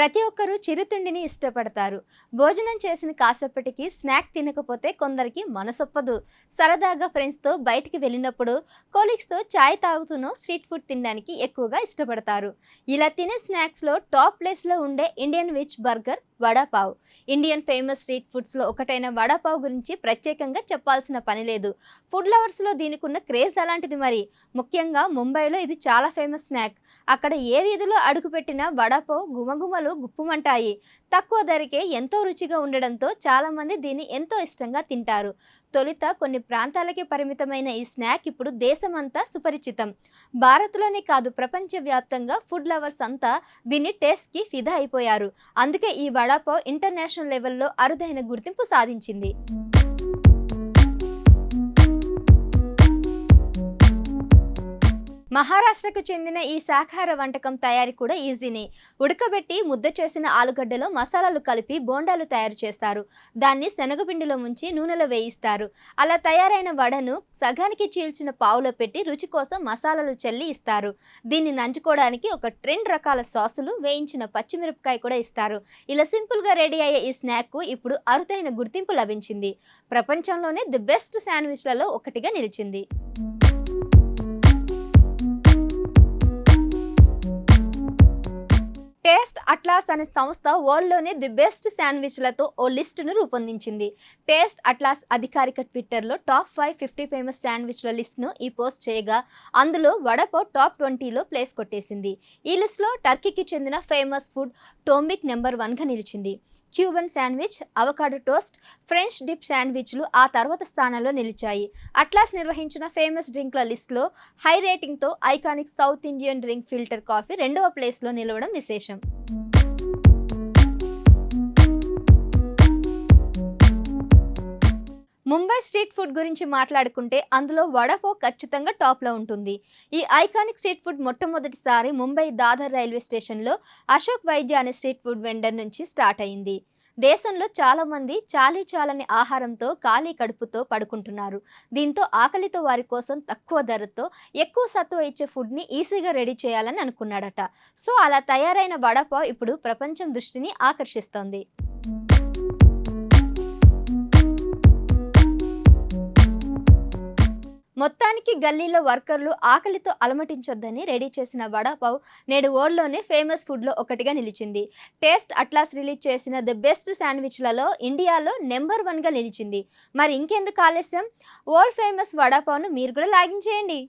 ప్రతి ఒక్కరూ చిరుతిండిని ఇష్టపడతారు. భోజనం చేసిన కాసేపటికి స్నాక్ తినకపోతే కొందరికి మనసొప్పదు. సరదాగా ఫ్రెండ్స్‌తో బయటికి వెళ్ళినప్పుడు, కొలీగ్స్‌తో చాయ్ తాగుతూనో స్ట్రీట్ ఫుడ్ తినడానికి ఎక్కువగా ఇష్టపడతారు. ఇలా తినే స్నాక్స్‌లో టాప్ ప్లేస్‌లో ఉండే Indian veg burger, vada pav. Indian famous street ఫుడ్స్‌లో ఒకటైన వడాపావ్ గురించి ప్రత్యేకంగా చెప్పాల్సిన పని లేదు. ఫుడ్ లవర్స్‌లో దీనికున్న క్రేజ్ అలాంటిది మరి. ముఖ్యంగా ముంబైలో ఇది చాలా ఫేమస్ స్నాక్. అక్కడ ఏ వీధిలో అడుగుపెట్టినా వడాపావ్ గుమగుమలు గుప్పుమంటాయి. తక్కువ ధరకే ఎంతో రుచిగా ఉండడంతో చాలామంది దీన్ని ఎంతో ఇష్టంగా తింటారు. తొలుత కొన్ని ప్రాంతాలకే పరిమితమైన ఈ స్నాక్ ఇప్పుడు దేశమంతా సుపరిచితం. భారత్లోనే కాదు, ప్రపంచవ్యాప్తంగా ఫుడ్ లవర్స్ అంతా దీన్ని టేస్ట్‌కి ఫిదా అయిపోయారు. అందుకే ఈ వడాపావ్ ఇంటర్నేషనల్ లెవెల్లో అరుదైన గుర్తింపు సాధించింది. మహారాష్ట్రకు చెందిన ఈ శాకాహార వంటకం తయారీ కూడా ఈజీనే. ఉడకబెట్టి ముద్ద చేసిన ఆలుగడ్డలో మసాలాలు కలిపి బోండాలు తయారు చేస్తారు. దాన్ని శనగపిండిలో ముంచి నూనెలో వేయిస్తారు. అలా తయారైన వడను సగానికి చీల్చిన పావులో పెట్టి రుచి కోసం మసాలాలు చల్లి ఇస్తారు. దీన్ని నంచుకోవడానికి ఒక 2 రకాల సాసులు, వేయించిన పచ్చిమిరపకాయ కూడా ఇస్తారు. ఇలా సింపుల్గా రెడీ అయ్యే ఈ స్నాక్కు ఇప్పుడు అరుదైన గుర్తింపు లభించింది. ప్రపంచంలోనే ది బెస్ట్ శాండ్విచ్లలో ఒకటిగా నిలిచింది. టేస్ట్ అట్లాస్ అనే సంస్థ వరల్డ్లోనే ది బెస్ట్ శాండ్విచ్లతో ఓ లిస్టును రూపొందించింది. టేస్ట్ అట్లాస్ అధికారిక ట్విట్టర్లో టాప్ 50 ఫేమస్ శాండ్విచ్ల లిస్ట్ను ఈ పోస్ట్ చేయగా, అందులో వడపావ్ టాప్ 20లో ప్లేస్ కొట్టేసింది. ఈ లిస్టులో టర్కీకి చెందిన ఫేమస్ ఫుడ్ టోంబిక్ నెంబర్ 1గా నిలిచింది. Cuban sandwich, avocado toast, French dip శాండ్విచ్లు ఆ తర్వాత స్థానాల్లో నిలిచాయి. అట్లాస్ నిర్వహించిన ఫేమస్ డ్రింక్ల లిస్టులో హై రేటింగ్తో iconic south Indian drink filter coffee 2వ ప్లేస్లో నిలవడం విశేషం. ముంబై స్ట్రీట్ ఫుడ్ గురించి మాట్లాడుకుంటే అందులో వడాపావ్ ఖచ్చితంగా టాప్లో ఉంటుంది. ఈ ఐకానిక్ స్ట్రీట్ ఫుడ్ మొట్టమొదటిసారి ముంబై దాదర్ రైల్వే స్టేషన్లో అశోక్ వైద్య అనే స్ట్రీట్ ఫుడ్ వెండర్ నుంచి స్టార్ట్ అయింది. దేశంలో చాలామంది చాలని ఆహారంతో ఖాళీ కడుపుతో పడుకుంటున్నారు. దీంతో ఆకలితో వారి కోసం తక్కువ ధరతో ఎక్కువ సత్తువ ఇచ్చే ఫుడ్ని ఈజీగా రెడీ చేయాలని అనుకున్నాడట. సో అలా తయారైన వడాపావ్ ఇప్పుడు ప్రపంచం దృష్టిని ఆకర్షిస్తోంది. మొత్తానికి గల్లీలో వర్కర్లు ఆకలితో అలమటించొద్దని రెడీ చేసిన వడాపావ్ నేడు వరల్డ్లోనే ఫేమస్ ఫుడ్లో ఒకటిగా నిలిచింది. టేస్ట్ అట్లాస్ రిలీజ్ చేసిన ది బెస్ట్ శాండ్విచ్లలో ఇండియాలో నెంబర్ 1గా నిలిచింది. మరి ఇంకెందుకు ఆలస్యం? వరల్డ్ ఫేమస్ వడాపావ్ను మీరు కూడా లాగించేయండి.